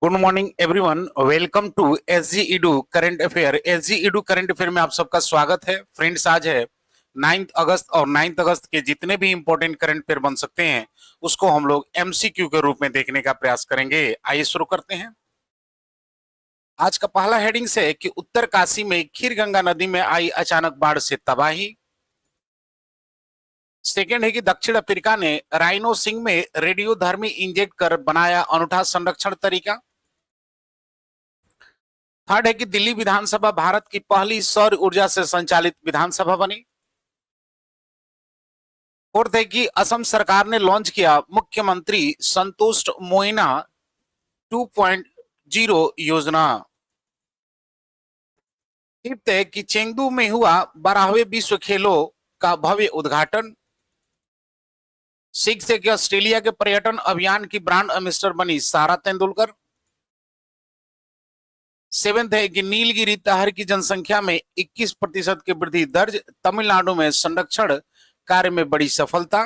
Good morning everyone, welcome to SG Edu current affair. SG Edu current affair में आप सबका स्वागत है। फ्रेंड्स, आज है 9 अगस्त और 9 अगस्त के जितने भी इंपॉर्टेंट करंट अफेयर बन सकते हैं उसको हम लोग एमसीक्यू के रूप में देखने का प्रयास करेंगे। आइए शुरू करते हैं। आज का पहला हेडिंग्स है कि उत्तर काशी में खीरगंगा नदी में आई अचानक बाढ़ से तबाही। सेकेंड है कि दक्षिण अफ्रीका ने राइनो सिंह में रेडियोधर्मी इंजेक्ट कर बनाया अनूठा संरक्षण तरीका। थर्ड है कि दिल्ली विधानसभा भारत की पहली सौर ऊर्जा से संचालित विधानसभा बनी। फोर्थ है कि असम सरकार ने लॉन्च किया मुख्यमंत्री संतुष्ट मोइना 2.0 योजना। फिफ्थ है कि चेंगदू में हुआ 12वें विश्व खेलों का भव्य उद्घाटन। सिक्स है कि ऑस्ट्रेलिया के पर्यटन अभियान की ब्रांड एम्बेसडर बनी सारा तेंदुलकर। सेवेंथ है कि नीलगिरी तहर की जनसंख्या में 21% की वृद्धि दर्ज। तमिलनाडु में संरक्षण कार्य में बड़ी सफलता।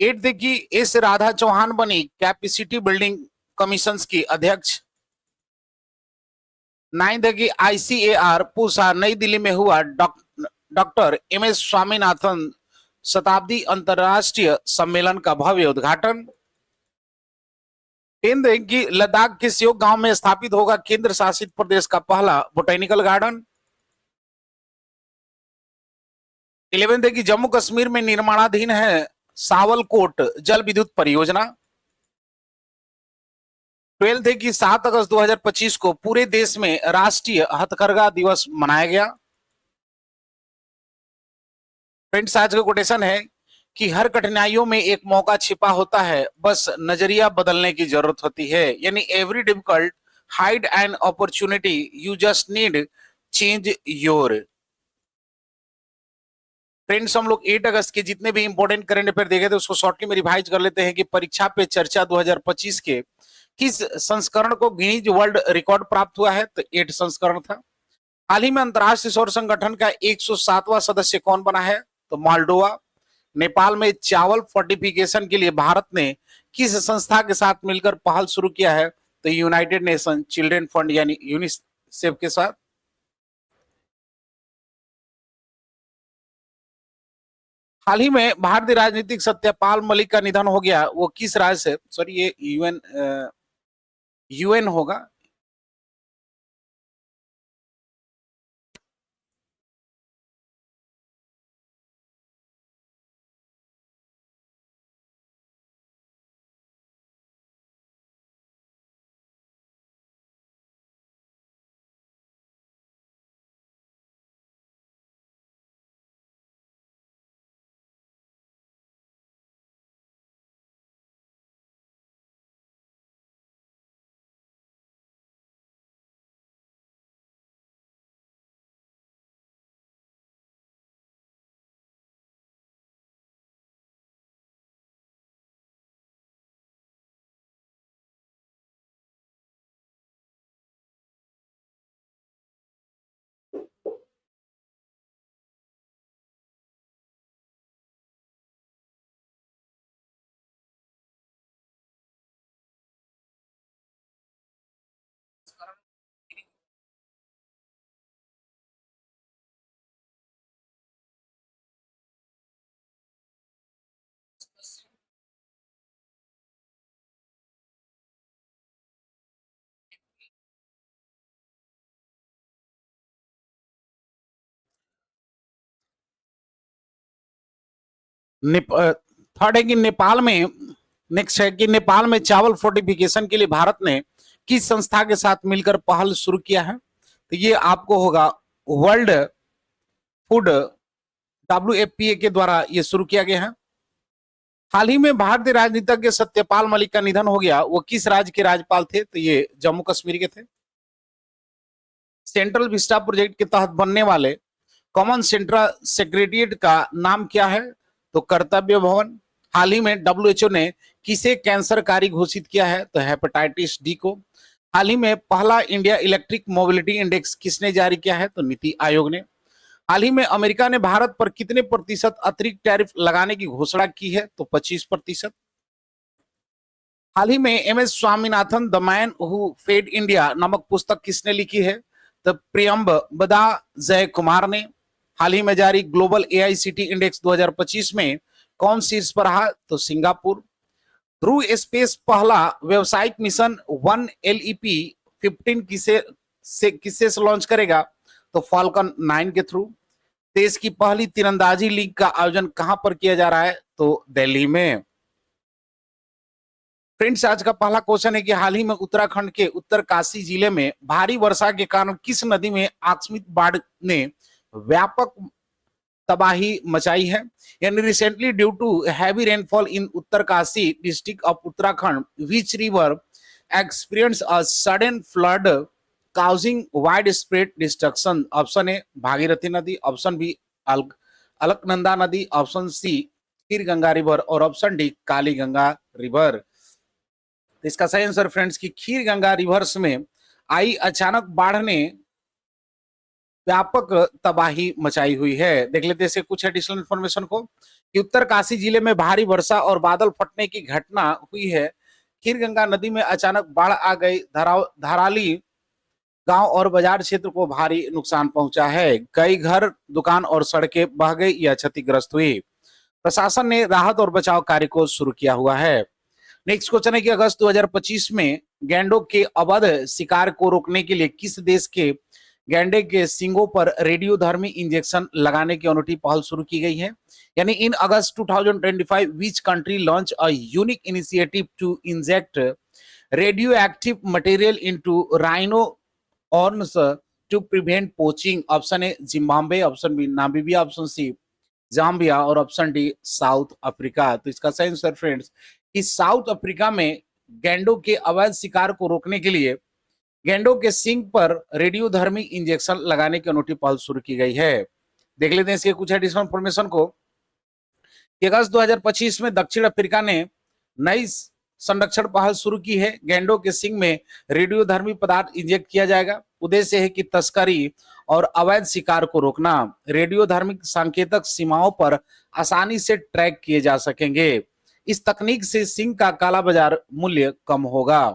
एट है कि एस राधा चौहान बनी कैपेसिटी बिल्डिंग कमीशन की अध्यक्ष। नाइन्थ है कि आईसीएआर पूसा नई दिल्ली में हुआ डॉक्टर एम एस स्वामीनाथन शताब्दी अंतरराष्ट्रीय सम्मेलन का भव्य उद्घाटन। टेंथ है कि लद्दाख के सियोक गांव में स्थापित होगा केंद्र शासित प्रदेश का पहला बोटेनिकल गार्डन। 11 है कि जम्मू कश्मीर में निर्माणाधीन है सावलकोट जल विद्युत परियोजना। 12 है कि 7 अगस्त 2025 को पूरे देश में राष्ट्रीय हथकरघा दिवस मनाया गया। फ्रेंड्स, आज का कोटेशन है कि हर कठिनाइयों में एक मौका छिपा होता है, बस नजरिया बदलने की जरूरत होती है। यानी every difficult hide an opportunity, you just need change your. Friends, हम लोग 8 अगस्त के जितने भी इंपॉर्टेंट करंट अफेयर देखे थे उसको शॉर्टली में रिवाइज कर लेते हैं कि परीक्षा पे चर्चा 2025 के किस संस्करण को गिनीज वर्ल्ड रिकॉर्ड प्राप्त हुआ है, तो 8 संस्करण था। हाल ही में अंतर्राष्ट्रीय सौर संगठन का 107वां सदस्य कौन बना है, तो मोल्डोवा। नेपाल में चावल फोर्टिफिकेशन के लिए भारत ने किस संस्था के साथ मिलकर पहल शुरू किया है, तो यूनाइटेड नेशन चिल्ड्रन फंड यानी यूनिसेफ के साथ। हाल ही में भारतीय राजनीतिक सत्यपाल मलिक का निधन हो गया, वो किस राज्य से, सॉरी ये यूएन होगा। थर्ड है कि नेपाल में, नेक्स्ट है कि नेपाल में चावल फोर्टिफिकेशन के लिए भारत ने किस संस्था के साथ मिलकर पहल शुरू किया है, तो ये आपको होगा वर्ल्ड फूड WFPA के द्वारा ये शुरू किया गया है। हाल ही में भारतीय राजनीतिज्ञ सत्यपाल मलिक का निधन हो गया, वो किस राज्य के राज्यपाल थे, तो ये जम्मू कश्मीर के थे। सेंट्रल विस्टा प्रोजेक्ट के तहत बनने वाले कॉमन सेंट्रल सेक्रेटरिएट का नाम क्या है, तो कर्तव्य भवन। हाल ही में WHO ने किसे कैंसरकारी घोषित किया है, तो हेपेटाइटिस डी को। हाल ही में पहला इंडिया इलेक्ट्रिक मोबिलिटी इंडेक्स किसने जारी किया है, तो नीति आयोग ने। हाल ही में अमेरिका ने भारत पर कितने प्रतिशत अतिरिक्त टैरिफ लगाने की घोषणा की है, तो 25%। हाल ही में MS. Swaminathan the man who fed India नामक पुस्तक किसने लिखी है? तो प्रियंबदा जय कुमार ने। हाल ही में जारी ग्लोबल एआईसीटी इंडेक्स 2025 में कौन शीर्ष पर रहा? तो सिंगापुर। ध्रुव स्पेस पहला व्यवसायिक मिशन 1 LEP-15 किससे लॉन्च करेगा? तो फाल्कन 9 के थ्रू। देश की पहली तीरंदाजी लीग का आयोजन कहां पर किया जा रहा है? तो दिल्ली में। फ्रेंड्स, आज का पहला क्वेश्चन है कि हाल ही में उत्तराखंड के उत्तरकाशी जिले में भारी वर्षा के कारण किस नदी में आकस्मिक बाढ़ ने व्यापक तबाही मचाई है? यानी recently due to heavy rainfall in Uttarkashi district of Uttarakhand which river experience a sudden flood causing wide spread destruction. Option A Bhagirathi नदी, ऑप्शन बी अलकनंदा नदी, option C Kheer Ganga river और option D Kali Ganga river. तो इसका सही आंसर फ्रेंड्स की खीर गंगा रिवर्स में आई अचानक बाढ़ ने व्यापक तबाही मचाई हुई है। देख लेते हैं कुछ एडिशनल इन्फॉर्मेशन को कि उत्तरकाशी जिले में भारी वर्षा और बादल फटने की घटना हुई है। खीर गंगा नदी में अचानक बाढ़ आ गई। धराली गांव और बाजार क्षेत्र को भारी नुकसान पहुंचा है। कई घर, दुकान और सड़कें बह गई या क्षतिग्रस्त हुई। प्रशासन ने राहत और बचाव कार्य को शुरू किया हुआ है। नेक्स्ट क्वेश्चन है कि अगस्त 2025 में गैंडों के अवैध शिकार को रोकने के लिए किस देश के गैंडे के सींगों पर रेडियोधर्मी इंजेक्शन लगाने की अनूठी पहल शुरू की गई है? यानी in August 2025 which country launch a unique initiative to inject radioactive material into rhino horns to prevent poaching. Option A Zimbabwe, option B Namibia, option C Zambia और ऑप्शन डी साउथ अफ्रीका। तो इसका सही answer friends कि South Africa में गैंडों के अवैध शिकार को रोकने के लिए गैंडों के सींग पर रेडियोधर्मी इंजेक्शन लगाने की अनूठी पहल शुरू की गई है। देख लेते हैं इसके कुछ एडिशनल इंफॉर्मेशन को कि अगस्त 2025 में दक्षिण अफ्रीका ने नई संरक्षण पहल शुरू की है। गैंडों के सींग में रेडियोधर्मी पदार्थ इंजेक्ट किया जाएगा। उद्देश्य है कि तस्करी और अवैध शिकार को रोकना। रेडियोधर्मिक संकेतक सीमाओं पर आसानी से ट्रैक किए जा सकेंगे। इस तकनीक से सींग का काला बाजार मूल्य कम होगा।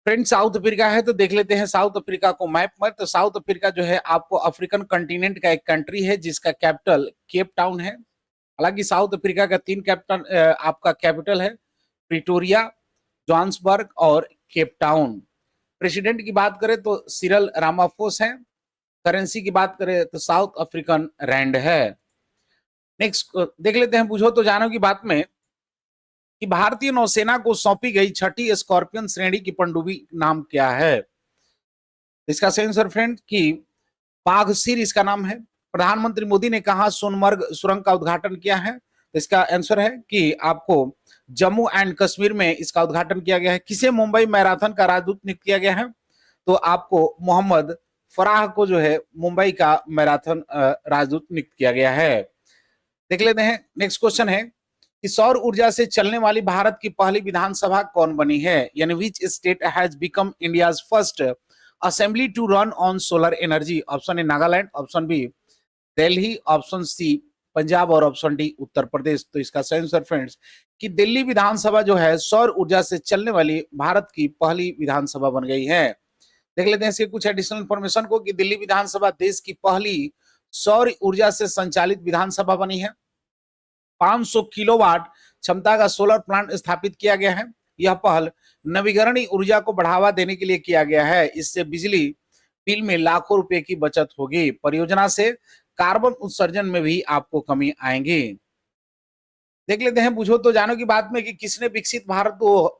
फ्रेंड, साउथ अफ्रीका है तो देख लेते हैं साउथ अफ्रीका को मैप में। तो साउथ अफ्रीका जो है आपको अफ्रीकन कंटिनेंट का एक कंट्री है जिसका कैपिटल केप टाउन है। हालांकि साउथ अफ्रीका का 3 कैपिटल आपका कैपिटल है, प्रिटोरिया, जोहान्सबर्ग और केप टाउन। प्रेसिडेंट की बात करें तो सिरल रामाफोस है। करेंसी की बात करें तो साउथ अफ्रीकन रैंड है। नेक्स्ट देख लेते हैं पूछो तो जानो की बात में कि भारतीय नौसेना को सौंपी गई 6ठी स्कॉर्पियन श्रेणी की पनडुब्बी नाम क्या है? इसका सही आंसर फ्रेंड कि बाघसिर इसका नाम है। प्रधानमंत्री मोदी ने कहा सोनमर्ग सुरंग का उद्घाटन किया है? तो इसका आंसर है कि आपको जम्मू एंड कश्मीर में इसका उद्घाटन किया गया है। किसे मुंबई मैराथन का राजदूत नियुक्त किया गया है? तो आपको मोहम्मद फराह को जो है मुंबई का मैराथन राजदूत नियुक्त किया गया है। देख लेते हैं नेक्स्ट क्वेश्चन है कि सौर ऊर्जा से चलने वाली भारत की पहली विधानसभा कौन बनी है? यानी which state has become India's first assembly to run on solar energy? Option A Nagaland, option B Delhi, option C Punjab और ऑप्शन डी उत्तर प्रदेश। तो इसका सही आंसर फ्रेंड्स कि दिल्ली विधानसभा जो है सौर ऊर्जा से चलने वाली भारत की पहली विधानसभा बन गई है। देख लेते हैं इसके कुछ एडिशनल इंफॉर्मेशन को कि दिल्ली विधानसभा देश की पहली सौर ऊर्जा से संचालित विधानसभा बनी है। 500 किलोवाट क्षमता का सोलर प्लांट स्थापित किया गया है। यह पहल नवीकरणीय ऊर्जा को बढ़ावा देने के लिए किया गया है। इससे बिजली बिल में लाखों रुपए की बचत होगी। परियोजना से कार्बन उत्सर्जन में भी आपको कमी आएगी। देख लेते हैं पूछो तो जानो की बात में कि किसने विकसित भारत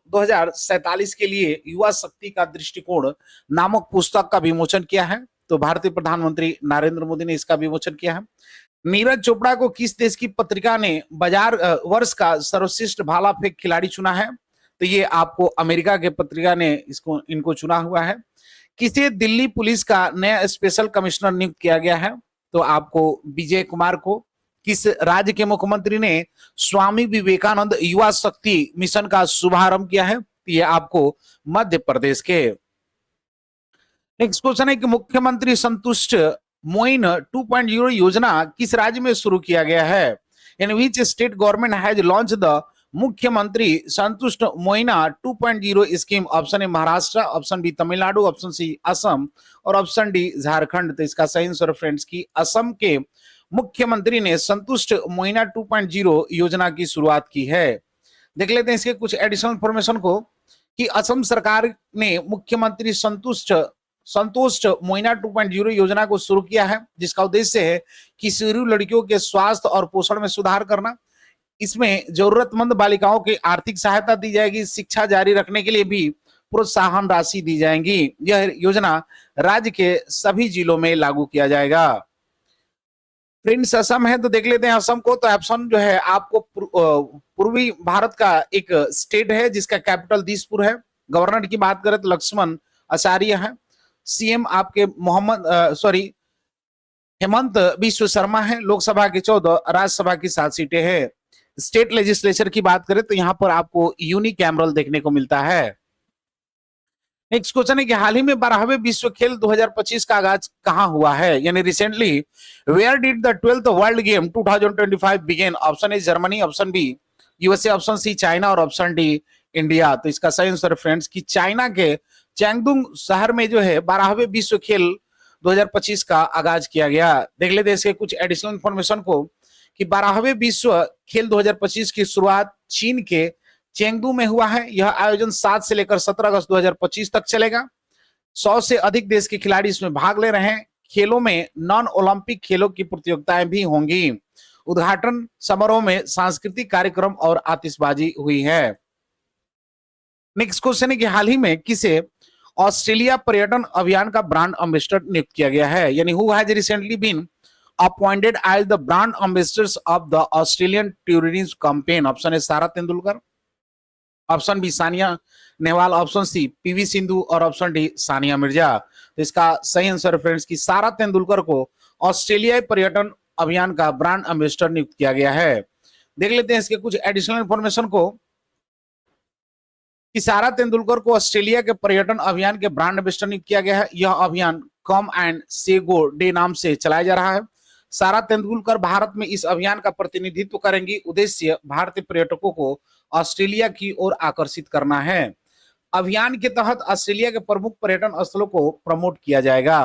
2047 के लिए युवा शक्ति का दृष्टिकोण नामक पुस्तक का विमोचन किया है? तो भारतीय प्रधानमंत्री नरेंद्र मोदी ने इसका विमोचन किया है। नीरज चोपड़ा को किस देश की पत्रिका ने बाजार वर्ष का सर्वश्रेष्ठ भाला फेंक खिलाड़ी चुना है? तो ये आपको अमेरिका के पत्रिका ने इनको चुना हुआ है। किसे दिल्ली पुलिस का नया स्पेशल कमिश्नर नियुक्त किया गया है? तो आपको विजय कुमार को। किस राज्य के मुख्यमंत्री ने स्वामी विवेकानंद युवा शक्ति मिशन का शुभारंभ किया है? ये आपको मध्य प्रदेश के। नेक्स्ट क्वेश्चन है कि मुख्यमंत्री संतुष्ट मोइन 2.0 योजना किस राज्य में शुरू किया गया है? In which state government has launched the Mukhyamantri Santusht Moina 2.0 scheme. Option A Maharashtra, option B Tamil Nadu, option C Assam और ऑप्शन डी झारखंड। तो इसका सही आंसर फ्रेंड्स की असम के मुख्यमंत्री ने संतुष्ट मोइना 2.0 योजना की शुरुआत की है। देख लेते हैं इसके कुछ एडिशनल इंफॉर्मेशन को कि असम सरकार ने मुख्यमंत्री संतुष्ट मोइना 2.0 योजना को शुरू किया है, जिसका उद्देश्य है कि किशोरी लड़कियों के स्वास्थ्य और पोषण में सुधार करना। इसमें जरूरतमंद बालिकाओं की आर्थिक सहायता दी जाएगी, शिक्षा जारी रखने के लिए भी प्रोत्साहन राशि दी जाएगी। यह योजना राज्य के सभी जिलों में लागू किया जाएगा। फ्रेंड्स असम है तो देख लेते हैं असम को। तो असम जो है आपको पूर्वी भारत का एक स्टेट है जिसका कैपिटल दिसपुर है। गवर्नर की बात करें तो लक्ष्मण आचार्य है। सीएम आपके हेमंत बिश्व शर्मा है। लोकसभा की 14, राज्यसभा की 7 सीटें हैं। स्टेट लेजिस्लेचर की बात करें तो यहाँ पर आपको यूनिकैमरल देखने को मिलता है। नेक्स्ट क्वेश्चन है कि हाल ही में 12वें विश्व खेल 2025 का आगाज कहां हुआ है, यानी recently where did the 12th world game 2025 बिगिन। Option A Germany, option B USA, option C China और ऑप्शन डी इंडिया। तो इसका सही आंसर फ्रेंड्स की चाइना के चैंगदुंग शहर में जो है 12वें विश्व खेल 2025 का आगाज किया गया। देख लेते हैं इसके कुछ एडिशनल इंफॉर्मेशन को कि 12वें विश्व खेल 2025 की शुरुआत चीन के चेंगदू में हुआ है। यह आयोजन 7 से लेकर 17 अगस्त 2025 तक चलेगा। 100 से अधिक देश के खिलाड़ी इसमें भाग ले रहे हैं। खेलों में नॉन ओलंपिक खेलों की प्रतियोगिताएं भी होंगी। उद्घाटन समारोह में सांस्कृतिक कार्यक्रम और आतिशबाजी हुई है। नेक्स्ट क्वेश्चन है कि हाल ही में किसे ऑस्ट्रेलिया पर्यटन अभियान का ब्रांड एम्बेसडर नियुक्त किया गया है, यानी who has recently been appointed as the brand ambassadors of the Australian tourism campaign. Option A Sara Tendulkar, option B Sania Nehwal, option C PV Sindhu और ऑप्शन डी सानिया मिर्जा। तो इसका सही आंसर फ्रेंड्स की सारा तेंदुलकर को ऑस्ट्रेलियाई पर्यटन अभियान का ब्रांड एम्बेसडर नियुक्त किया गया है। देख लेते हैं इसके कुछ एडिशनल इंफॉर्मेशन को कि सारा तेंदुलकर को ऑस्ट्रेलिया के पर्यटन अभियान के ब्रांड एम्बेसडर नियुक्त किया गया है। यह अभियान कम एंड से गो डे नाम से चलाया जा रहा है। सारा तेंदुलकर भारत में इस अभियान का प्रतिनिधित्व करेंगी। उद्देश्य भारतीय पर्यटकों को ऑस्ट्रेलिया की ओर आकर्षित करना है। अभियान के तहत ऑस्ट्रेलिया के प्रमुख पर्यटन स्थलों को प्रमोट किया जाएगा।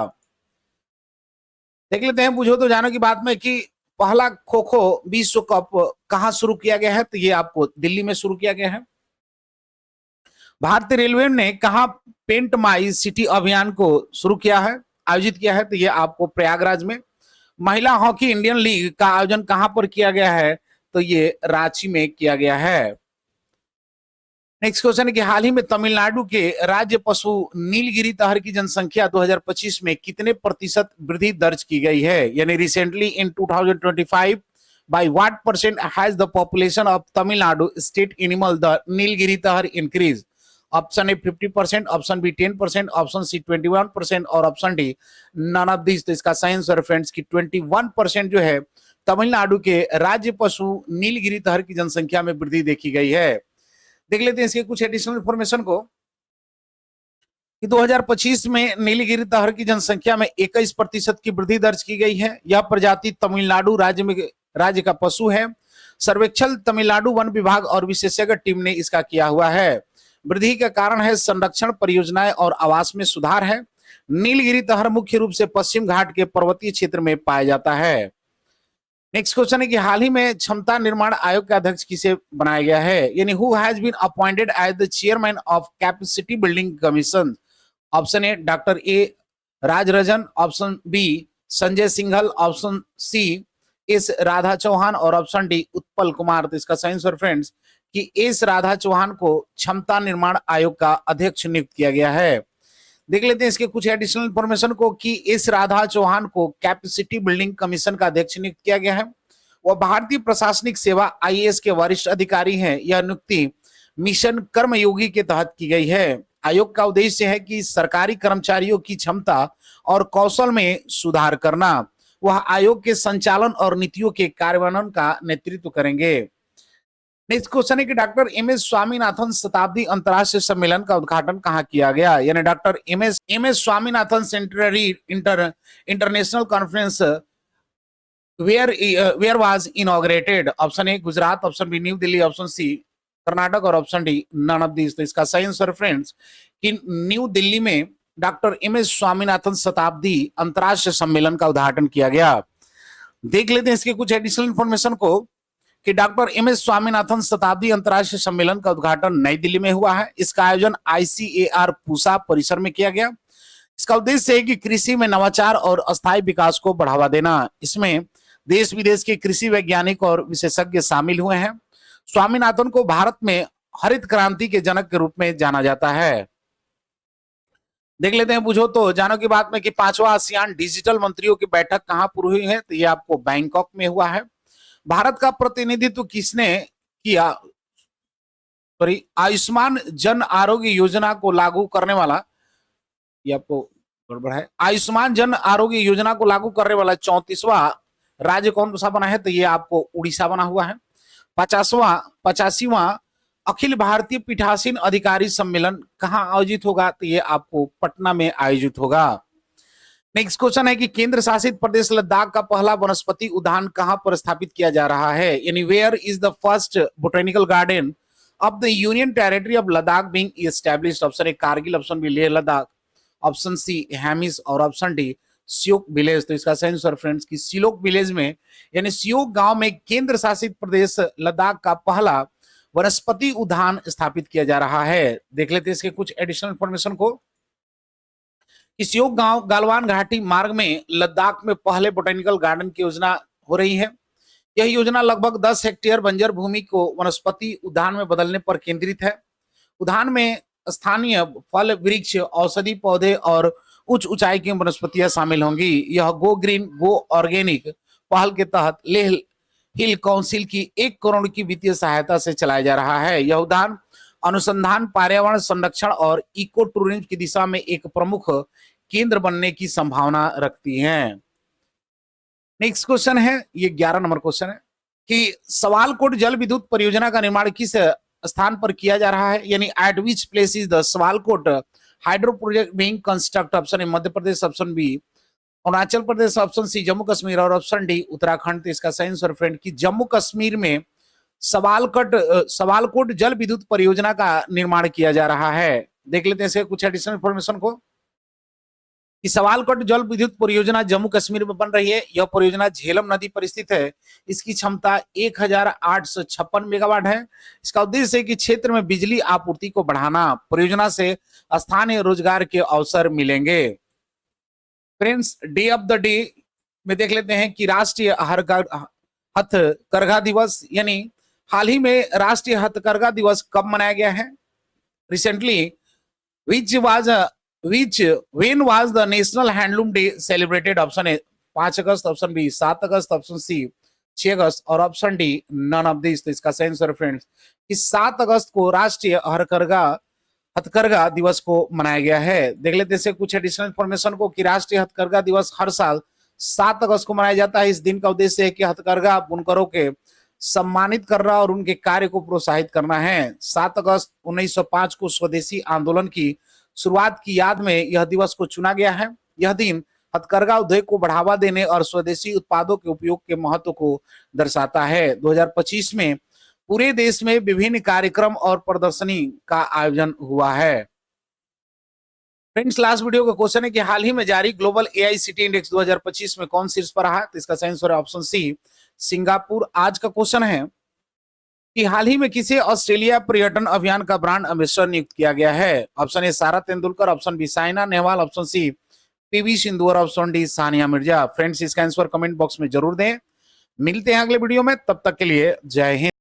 देख लेते हैं बुझो तो जानो की बात में कि पहला खो खो विश्व कप कहां शुरू किया गया है, तो ये आपको दिल्ली में शुरू किया गया है। भारतीय रेलवे ने कहा पेंट माई सिटी अभियान को शुरू किया है, आयोजित किया है, तो ये आपको प्रयागराज में। महिला हॉकी इंडियन लीग का आयोजन कहां पर किया गया है, तो ये रांची में किया गया है। नेक्स्ट क्वेश्चन है कि हाल ही में तमिलनाडु के राज्य पशु नीलगिरी तहर की जनसंख्या 2025 में कितने प्रतिशत वृद्धि दर्ज की गई है, यानी recently in 2025 by what percent has the population of Tamil Nadu state animal the Nilgiri tahr increase। Option A 50%, option B 10%, option C 21% और option D none of this. तो इसका सही आंसर फ्रेंड्स की 21% जो है तमिलनाडु के राज्य पशु नीलगिरी तहर की जनसंख्या में वृद्धि देखी गई है। देख लेते हैं इसके कुछ एडिशनल इंफॉर्मेशन को कि 2025 में नीलगिरी तहर की जनसंख्या में 21% की वृद्धि दर्ज की गई है। यह प्रजाति तमिलनाडु राज्य का पशु है। सर्वेक्षण तमिलनाडु वन विभाग और विशेषज्ञ टीम ने इसका किया हुआ है। वृद्धि का कारण है संरक्षण परियोजनाएं और आवास में सुधार है। नीलगिरी तहर मुख्य रूप से पश्चिम घाट के पर्वतीय क्षेत्र में पाया जाता है। नेक्स्ट क्वेश्चन है कि हाल ही में क्षमता निर्माण आयोग का अध्यक्ष किसे बनाया गया है, यानी who has been appointed as the chairman of capacity building commission. Option A doctor A Rajarajan, option B Sanjay Singhal, option C S Radha Chauhan और ऑप्शन डी उत्पल कुमार। तो इसका सही आंसर फ्रेंड्स कि एस राधा चौहान को क्षमता निर्माण आयोग का अध्यक्ष नियुक्त किया गया है। देख लेते हैं इसके कुछ एडिशनल इंफॉर्मेशन को कि एस राधा चौहान को कैपेसिटी बिल्डिंग कमीशन का अध्यक्ष नियुक्त किया गया है। वह भारतीय प्रशासनिक सेवा आईएएस के वरिष्ठ अधिकारी हैं। यह नियुक्ति मिशन कर्मयोगी के तहत की गई है। आयोग का उद्देश्य है कि सरकारी कर्मचारियों की क्षमता और कौशल में सुधार करना। वह आयोग के संचालन और नीतियों के कार्यान्वयन का नेतृत्व करेंगे। नेक्स्ट क्वेश्चन है कि डॉक्टर एम एस स्वामीनाथन शताब्दी अंतर्राष्ट्रीय सम्मेलन का उद्घाटन कहाँ किया गया, यानी doctor M S Swaminathan century international conference where was inaugurated. Option A Gujarat, option B new Delhi, option C Karnataka और option D none of these. तो इसका सही आंसर फ्रेंड्स कि न्यू दिल्ली में डॉक्टर एम एस स्वामीनाथन शताब्दी अंतर्राष्ट्रीय सम्मेलन का उद्घाटन किया गया। देख लेते हैं इसके कुछ एडिशनल इंफॉर्मेशन को कि डॉक्टर एम एस स्वामीनाथन शताब्दी अंतर्राष्ट्रीय सम्मेलन का उद्घाटन नई दिल्ली में हुआ है। इसका आयोजन ICAR पूसा परिसर में किया गया। इसका उद्देश्य है कि कृषि में नवाचार और अस्थायी विकास को बढ़ावा देना। इसमें देश विदेश के कृषि वैज्ञानिक और विशेषज्ञ शामिल हुए हैं। स्वामीनाथन को भारत में हरित क्रांति के जनक के रूप में जाना जाता है। देख लेते हैं पूछो तो जानो की बात में कि 5वां आसियान डिजिटल मंत्रियों की बैठक कहां पर हुई है, तो ये आपको बैंकॉक में हुआ है। भारत का प्रतिनिधित्व किसने किया? सॉरी, आयुष्मान जन आरोग्य योजना को लागू करने वाला, ये आपको गड़बड़ है, आयुष्मान जन आरोग्य योजना को लागू करने वाला 34वां राज्य कौन सा बना है, तो ये आपको उड़ीसा बना हुआ है। 85वां अखिल भारतीय पीठासीन अधिकारी सम्मेलन कहां आयोजित होगा, तो ये आपको पटना में आयोजित होगा। नेक्स्ट क्वेश्चन है कि केंद्र शासित प्रदेश लद्दाख का पहला वनस्पति उद्यान कहां पर स्थापित किया जा रहा है, यानी where is the first botanical garden of the union territory of Ladakh being established? Option A Kargil, option B Leh Ladakh, option C Hemis और ऑप्शन डी सियोक विलेज। तो इसका सही आंसर फ्रेंड्स कि सियोक विलेज में यानी सियोक गांव में केंद्र शासित प्रदेश लद्दाख का पहला वनस्पति उद्यान स्थापित किया जा रहा है। देख लेते हैं इसके कुछ एडिशनल इंफॉर्मेशन को कि सियोक गांव गालवान घाटी मार्ग में लद्दाख में पहले बोटेनिकल गार्डन की योजना हो रही है। यह योजना लगभग 10 हेक्टेयर बंजर भूमि को वनस्पति उद्यान में बदलने पर केंद्रित है। उद्यान में स्थानीय फल वृक्ष, औषधि पौधे और उच्च ऊंचाई की वनस्पतियां शामिल होंगी। यह गो ग्रीन गो ऑर्गेनिक पहल के तहत लेह हिल काउंसिल की 1 करोड़ की वित्तीय सहायता से चलाया जा रहा है। यह उद्यान अनुसंधान, पर्यावरण संरक्षण और इको टूरिज्म की दिशा में एक प्रमुख केंद्र बनने की संभावना रखती है। नेक्स्ट क्वेश्चन है, ये 11 नंबर क्वेश्चन है कि सवालकोट जल विद्युत परियोजना का निर्माण किस स्थान पर किया जा रहा है, यानी at which place is the Sawalkot hydro project being construct? Option A Madhya Pradesh, option B Arunachal Pradesh, option C Jammu Kashmir और ऑप्शन डी उत्तराखंड। तो इसका सही आंसर फ्रेंड कि जम्मू कश्मीर में सवालकोट जल विद्युत परियोजना का निर्माण किया जा रहा है। देख लेते हैं इसके कुछ एडिशनल इंफॉर्मेशन को कि सवालकोट जल विद्युत परियोजना जम्मू कश्मीर में बन रही है। यह परियोजना झेलम नदी पर स्थित है। इसकी क्षमता 1856 मेगावाट है। इसका उद्देश्य है कि क्षेत्र में बिजली आपूर्ति को बढ़ाना। परियोजना से स्थानीय रोजगार के अवसर मिलेंगे। Friends, day of the day में देख लेते हैं कि राष्ट्रीय हथकरघा दिवस, यानी हाल ही में राष्ट्रीय हथकरघा दिवस कब मनाया गया है? Recently when was the National Handloom Day celebrated? Option A 5 August, option B 7 August, option C 6 August और option D none of this. तो इसका सही आंसर फ्रेंड्स कि 7 अगस्त को राष्ट्रीय हथकरघा दिवस को मनाया गया है। देख लेते हैं कुछ एडिशनल इंफॉर्मेशन को कि राष्ट्रीय हथकरघा दिवस हर साल 7 अगस्त को मनाया जाता है। इस दिन का उद्देश्य है कि हथकरघा बुनकरों के सम्मानित करना और उनके कार्य को प्रोत्साहित करना है। 7 अगस्त 1905 को स्वदेशी आंदोलन की शुरुआत की याद में यह दिवस को चुना गया है। यह दिन हथकरघा उद्योग को बढ़ावा देने और स्वदेशी उत्पादों के उपयोग के महत्व को दर्शाता है। 2025 में पूरे देश में विभिन्न कार्यक्रम और प्रदर्शनी का आयोजन हुआ है। फ्रेंड्स, लास्ट वीडियो का क्वेश्चन है कि हाल ही में जारी ग्लोबल AICTE इंडेक्स 2025 में कौन शीर्ष पर रहा है? तो इसका सही आंसर है ऑप्शन सी सिंगापुर। आज का क्वेश्चन है कि हाल ही में किसे ऑस्ट्रेलिया पर्यटन अभियान का ब्रांड एम्बेसडर नियुक्त किया गया है? Option A Sara Tendulkar, option B Saina Nehwal, option C PV Sindhu और option D Sania Mirza. Friends, इसका आंसर कमेंट बॉक्स में जरूर दें। मिलते हैं अगले वीडियो में, तब तक के लिए जय हिंद।